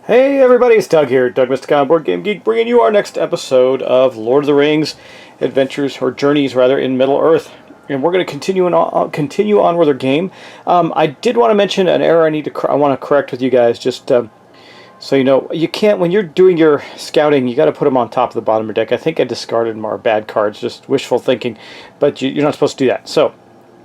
Hey everybody, it's Doug here, Doug Mysticon, Board Game Geek, bringing you our next episode of Lord of the Rings Adventures, or Journeys rather, in Middle-earth. And we're going to continue on with our game. I did want to mention an error I want to correct with you guys, just so you know. You can't, when you're doing your scouting, you got to put them on top of the bottom of your deck. I think I discarded more bad cards, just wishful thinking, but you're not supposed to do that. So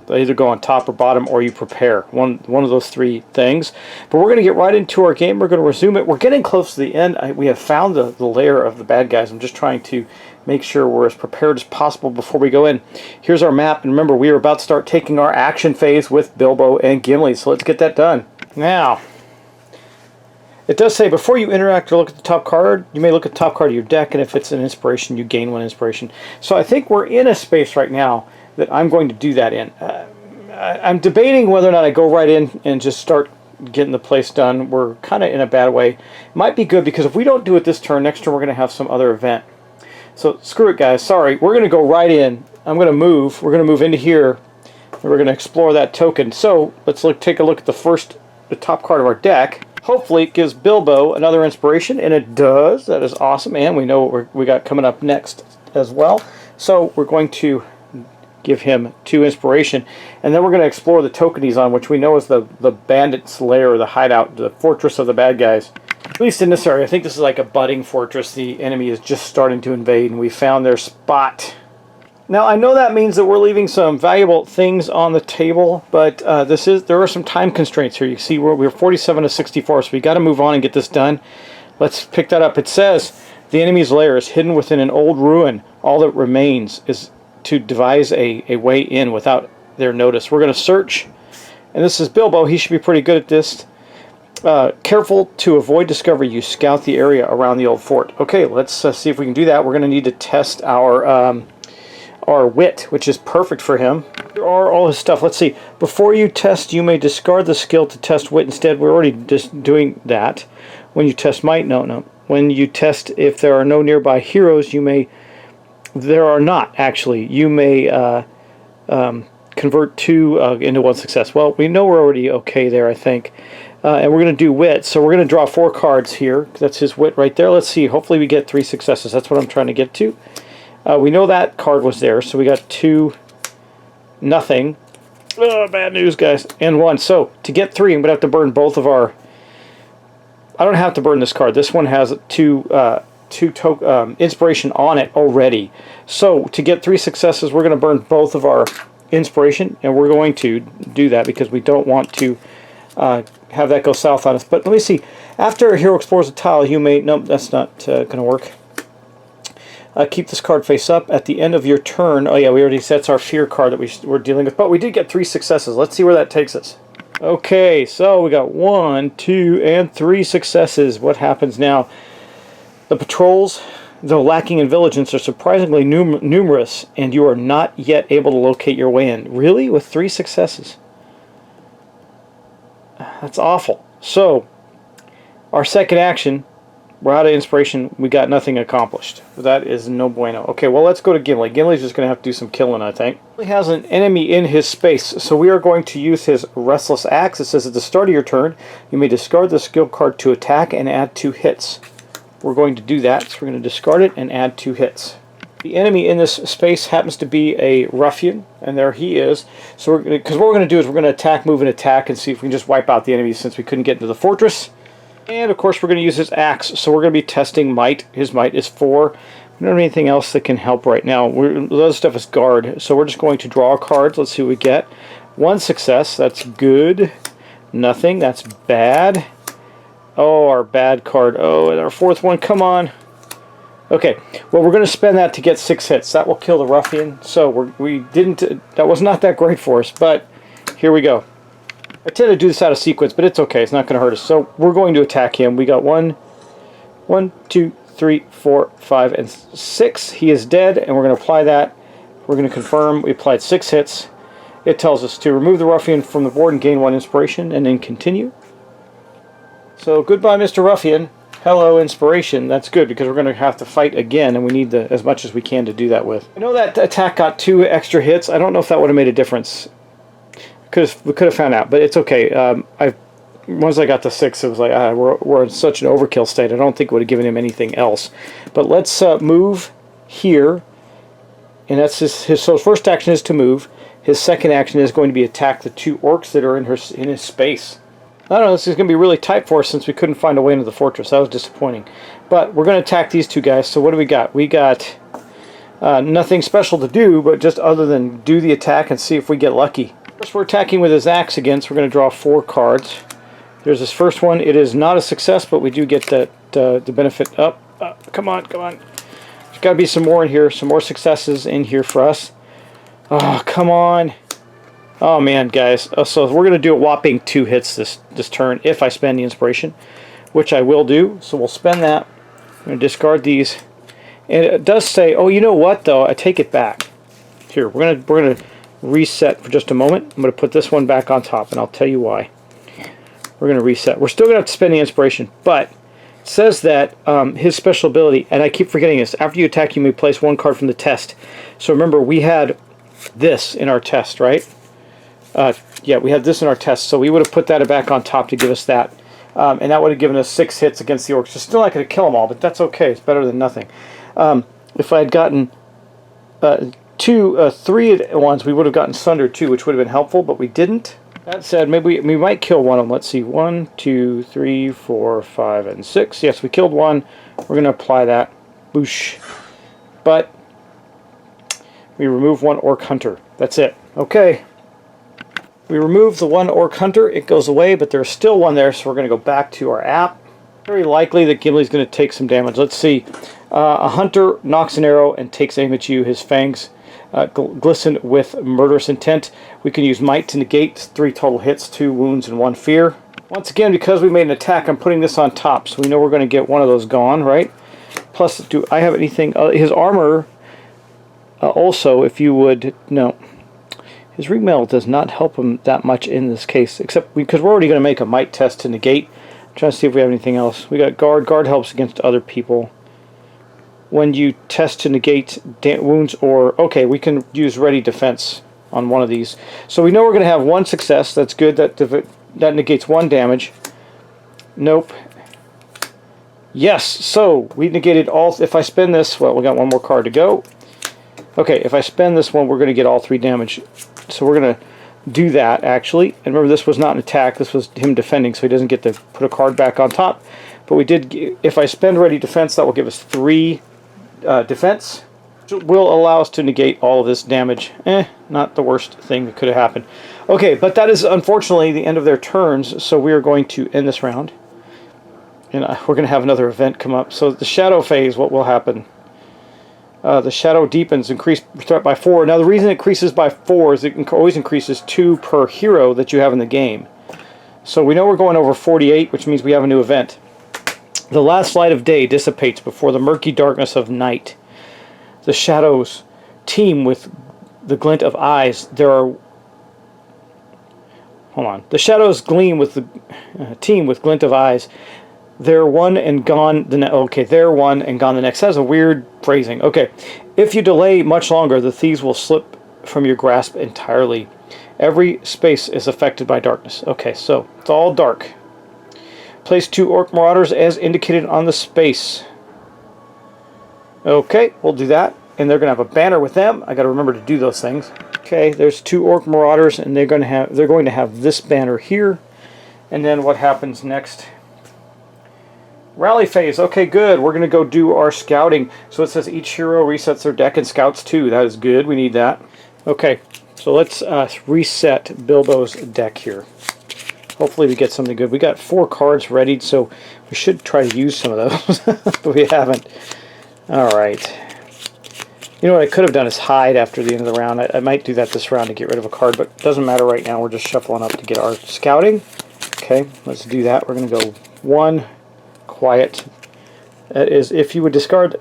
they either go on top or bottom, or you prepare. One of those three things. But we're going to get right into our game. We're going to resume it. We're getting close to the end. We have found the lair of the bad guys. I'm just trying to make sure we're as prepared as possible before we go in. Here's our map. And remember, we are about to start taking our action phase with Bilbo and Gimli. So let's get that done. Now, it does say before you interact or look at the top card, you may look at the top card of your deck. And if it's an inspiration, you gain one inspiration. So I think we're in a space right now that I'm going to do that in. I'm debating whether or not I go right in and just start getting the place done. We're kind of in a bad way. It might be good because if we don't do it this turn, next turn we're going to have some other event. So screw it, guys. Sorry. We're going to go right in. I'm going to move. We're going to move into here, and we're going to explore that token. So let's take a look at the top card of our deck. Hopefully it gives Bilbo another inspiration, and it does. That is awesome, and we know what we got coming up next as well. So we're going to give him 2 inspiration, and then we're going to explore the token he's on, which we know is the bandit's lair, or the hideout, the fortress of the bad guys. At least in this area. I think this is like a budding fortress. The enemy is just starting to invade, and we found their spot. Now I know that means that we're leaving some valuable things on the table, but there are some time constraints here. You see we're 47 to 64, so we got to move on and get this done. Let's pick that up. It says the enemy's lair is hidden within an old ruin. All that remains is to devise a way in without their notice. We're going to search, and this is Bilbo. He should be pretty good at this. Careful to avoid discovery. You scout the area around the old fort. Okay, let's see if we can do that. We're going to need to test our wit, which is perfect for him. There are all his stuff. Let's see. Before you test, you may discard the skill to test wit instead. We're already just doing that. When you test might, no. When you test if there are no nearby heroes, you may. There are not, actually. You may convert 2 into 1 success. Well, we know we're already okay there, I think. And we're going to do wit. So we're going to draw 4 cards here. That's his wit right there. Let's see. Hopefully we get 3 successes. That's what I'm trying to get to. We know that card was there. So we got 2, nothing. Oh, bad news, guys. And 1. So to get 3, I'm going to have to burn both of our... I don't have to burn this card. This one has 2 inspiration on it already. So to get 3 successes, we're going to burn both of our inspiration, and we're going to do that because we don't want to have that go south on us. But let me see. After a hero explores a tile, you may... Nope, that's not going to work. Keep this card face up at the end of your turn. Oh yeah, we already... That's our fear card that we're dealing with. But we did get 3 successes. Let's see where that takes us. Okay, so we got 1, 2, and 3 successes. What happens now? The patrols, though lacking in vigilance, are surprisingly numerous, and you are not yet able to locate your way in. Really? With 3 successes? That's awful. So, our second action, we're out of inspiration. We got nothing accomplished. That is no bueno. Okay, well, let's go to Gimli. Gimli's just going to have to do some killing, I think. He has an enemy in his space, so we are going to use his Restless Axe. It says at the start of your turn, you may discard the skill card to attack and add 2 hits. We're going to do that, so we're going to discard it and add 2 hits. The enemy in this space happens to be a ruffian, and there he is. So because what we're going to do is we're going to attack, move, and attack, and see if we can just wipe out the enemy since we couldn't get into the fortress. And of course we're going to use his axe, so we're going to be testing might. His might is 4. We don't have anything else that can help right now. The other stuff is guard, so we're just going to draw cards. Let's see what we get. 1 success, that's good. Nothing, that's bad. Oh, our bad card. Oh, and our 4th one. Come on. Okay. Well, we're going to spend that to get 6 hits. That will kill the ruffian. So we didn't. That was not that great for us. But here we go. I tend to do this out of sequence, but it's okay. It's not going to hurt us. So we're going to attack him. We got 1, 2, 3, 4, 5, and 6. He is dead, and we're going to apply that. We're going to confirm. We applied 6 hits. It tells us to remove the ruffian from the board and gain 1 inspiration, and then continue. So, goodbye, Mr. Ruffian. Hello, inspiration. That's good, because we're going to have to fight again, and we need as much as we can to do that with. I know that attack got 2 extra hits. I don't know if that would have made a difference. We could have found out, but it's okay. I've once I got to 6, it was like, we're in such an overkill state. I don't think it would have given him anything else. But let's move here. And that's his so his first action is to move. His second action is going to be attack the 2 orcs that are in his space. I don't know, this is going to be really tight for us since we couldn't find a way into the fortress. That was disappointing. But we're going to attack these 2 guys. So what do we got? We got nothing special to do, but just other than do the attack and see if we get lucky. First, we're attacking with his axe again, so we're going to draw 4 cards. There's this first one. It is not a success, but we do get that the benefit up. Come on, come on. There's got to be some more in here, some more successes in here for us. Oh, come on. Oh, man, guys. So we're going to do a whopping 2 hits this turn if I spend the inspiration, which I will do. So we'll spend that. I'm going to discard these. And it does say, oh, you know what, though? I take it back. Here, we're going to reset for just a moment. I'm going to put this one back on top, and I'll tell you why. We're going to reset. We're still going to have to spend the inspiration, but it says that his special ability, and I keep forgetting this, after you attack, you may place 1 card from the test. So remember, we had this in our test, right? Yeah, we had this in our test, so we would have put that back on top to give us that. And that would have given us 6 hits against the orcs. It's still not going to kill them all, but that's okay. It's better than nothing. If I had gotten 3 at once, we would have gotten Sundered too, which would have been helpful, but we didn't. That said, maybe we might kill one of them. Let's see, 1, 2, 3, 4, 5, and 6. Yes, we killed one. We're going to apply that. Boosh. But we remove 1 Orc Hunter. That's it. Okay. We remove the 1 Orc Hunter. It goes away, but there's still one there, so we're going to go back to our app. Very likely that Gimli's going to take some damage. Let's see. A hunter knocks an arrow and takes aim at you. His fangs glisten with murderous intent. We can use might to negate 3 total hits, 2 wounds, and 1 fear. Once again, because we made an attack, I'm putting this on top, so we know we're going to get one of those gone, right? Plus, do I have anything? His armor, also, if you would, no. His ring mail does not help him that much in this case, except because we're already going to make a might test to negate. I'm trying to see if we have anything else. We got guard. Guard helps against other people. When you test to negate wounds or... Okay, we can use ready defense on one of these. So we know we're going to have 1 success. That's good. That negates 1 damage. Nope. Yes, so we negated all... If I spend this... Well, we got 1 more card to go. Okay, if I spend this one, we're going to get all 3 damage. So we're going to do that, actually. And remember, this was not an attack. This was him defending, so he doesn't get to put a card back on top. But we did... If I spend ready defense, that will give us 3... defense, which will allow us to negate all of this damage. Not the worst thing that could have happened. Okay, but that is unfortunately the end of their turns, so we are going to end this round. And we're going to have another event come up. So the shadow phase, what will happen? The shadow deepens, increased threat by 4. Now the reason it increases by 4 is it always increases 2 per hero that you have in the game. So we know we're going over 48, which means we have a new event. The last light of day dissipates before the murky darkness of night. The shadows teem with the glint of eyes. The shadows gleam with the teem with glint of eyes. They're one and gone the next. Okay, they're one and gone the next. That's a weird phrasing. Okay, if you delay much longer, the thieves will slip from your grasp entirely. Every space is affected by darkness. Okay, so it's all dark. Place 2 Orc Marauders as indicated on the space. Okay, we'll do that. And they're going to have a banner with them. I got to remember to do those things. Okay, there's 2 Orc Marauders, and they're going to have this banner here. And then what happens next? Rally phase. Okay, good. We're going to go do our scouting. So it says each hero resets their deck and scouts 2. That is good. We need that. Okay, so let's reset Bilbo's deck here. Hopefully we get something good. We got 4 cards readied, so we should try to use some of those, but we haven't. Alright. You know what I could have done is hide after the end of the round. I might do that this round to get rid of a card, but it doesn't matter right now. We're just shuffling up to get our scouting. Okay, let's do that. We're going to go 1, quiet. That is, if you would discard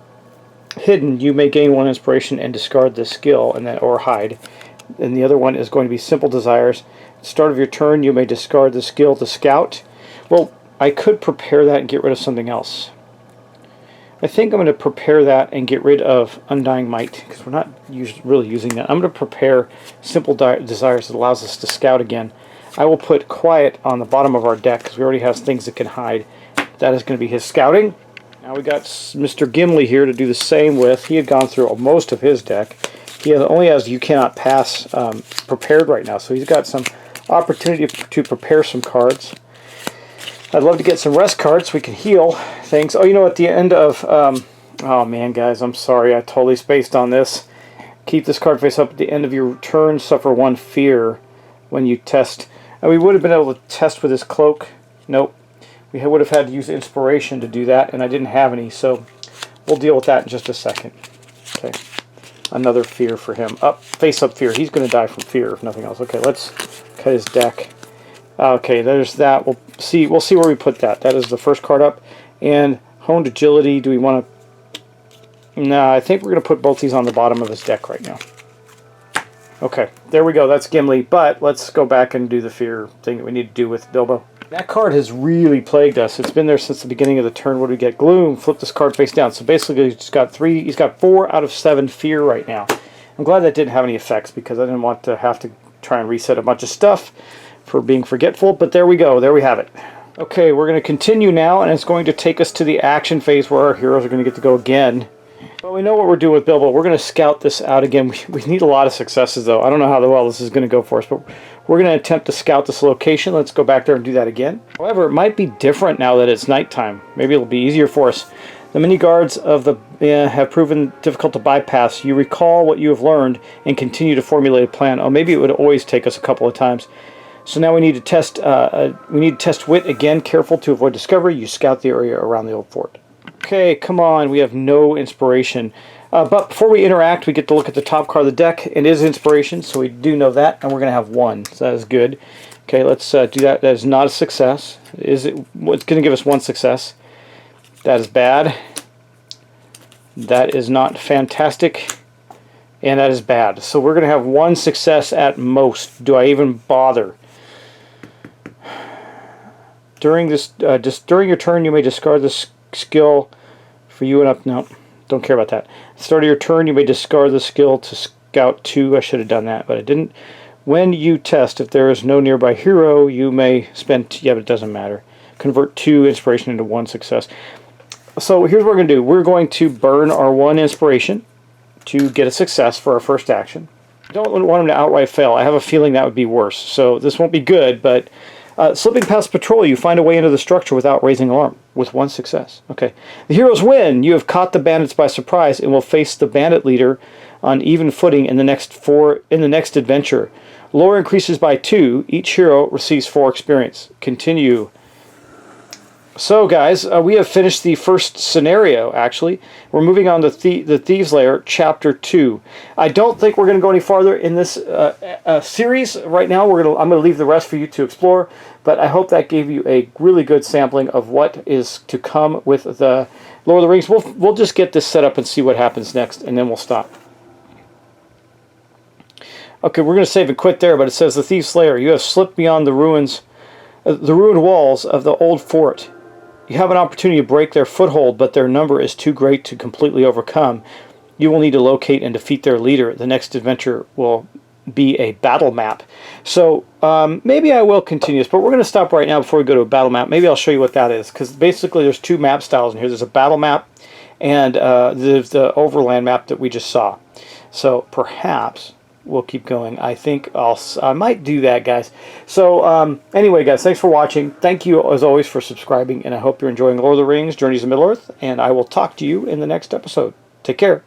hidden, you may gain 1 inspiration and discard the skill, and then or hide. And the other one is going to be simple desires. At the start of your turn, you may discard the skill to scout. Well, I could prepare that and get rid of something else. I think I'm going to prepare that and get rid of Undying Might, because we're not really using that. I'm going to prepare simple desires that allows us to scout again. I will put quiet on the bottom of our deck because we already have things that can hide. That is going to be his scouting. Now we got Mr. Gimli here to do the same with. He had gone through most of his deck. He only has You Cannot Pass prepared right now, so he's got some opportunity to prepare some cards. I'd love to get some rest cards so we can heal things. Oh, you know, at the end of... oh, man, guys, I'm sorry. I totally spaced on this. Keep this card face up at the end of your turn. Suffer 1 fear when you test. And we would have been able to test with his cloak. Nope. We would have had to use inspiration to do that, and I didn't have any, so we'll deal with that in just a second. Okay. Another fear for him. Up, face up fear. He's going to die from fear, if nothing else. Okay, let's cut his deck. Okay, there's that. We'll see where we put that. That is the first card up. And honed agility. Do we want to... No, I think we're going to put both these on the bottom of his deck right now. Okay, there we go. That's Gimli. But let's go back and do the fear thing that we need to do with Bilbo. That card has really plagued us. It's been there since the beginning of the turn. What do we get? Gloom. Flip this card face down. So basically he's got 4 out of 7 fear right now. I'm glad that didn't have any effects because I didn't want to have to try and reset a bunch of stuff for being forgetful. But there we go. There we have it. Okay, we're going to continue now, and it's going to take us to the action phase where our heroes are going to get to go again. Well, we know what we're doing with Bilbo. We're going to scout this out again. We need a lot of successes, though. I don't know how well this is going to go for us, but we're going to attempt to scout this location. Let's go back there and do that again. However, it might be different now that it's nighttime. Maybe it'll be easier for us. The mini guards of the have proven difficult to bypass. You recall what you have learned and continue to formulate a plan. Oh, maybe it would always take us a couple of times. So now we need to test. Wit again. Careful to avoid discovery. You scout the area around the old fort. Okay, come on. We have no inspiration. But before we interact, we get to look at the top card of the deck. It is inspiration, so we do know that, and we're going to have 1. So that is good. Okay, let's do that. That is not a success. It's going to give us 1 success. That is bad. That is not fantastic. And that is bad. So we're going to have 1 success at most. Do I even bother? During your turn, you may discard the skill for you and up. No, don't care about that. At the start of your turn, you may discard the skill to scout 2. I should have done that, but I didn't. When you test, if there is no nearby hero, you may spend... Yeah, but it doesn't matter. Convert 2 inspiration into 1 success. So here's what we're going to do. We're going to burn our 1 inspiration to get a success for our first action. I don't want him to outright fail. I have a feeling that would be worse. So this won't be good, but... slipping past patrol, you find a way into the structure without raising alarm, with 1 success. Okay. The heroes win. You have caught the bandits by surprise and will face the bandit leader on even footing in the next adventure. Lore increases by 2. Each hero receives 4 experience. Continue. So, guys, we have finished the first scenario, actually. We're moving on to the Thieves' Lair, Chapter 2. I don't think we're going to go any farther in this series. Right now, I'm going to leave the rest for you to explore, but I hope that gave you a really good sampling of what is to come with the Lord of the Rings. We'll just get this set up and see what happens next, and then we'll stop. Okay, we're going to save and quit there, but it says, the Thieves' Lair, you have slipped beyond the ruined walls of the old fort. You have an opportunity to break their foothold, but their number is too great to completely overcome. You will need to locate and defeat their leader. The next adventure will be a battle map. So maybe I will continue this, but we're going to stop right now before we go to a battle map. Maybe I'll show you what that is, because basically there's 2 map styles in here. There's a battle map and there's the overland map that we just saw. So perhaps... we'll keep going. I think I might do that, guys. So anyway, guys, thanks for watching. Thank you, as always, for subscribing, and I hope you're enjoying Lord of the Rings, Journeys in Middle-earth, and I will talk to you in the next episode. Take care.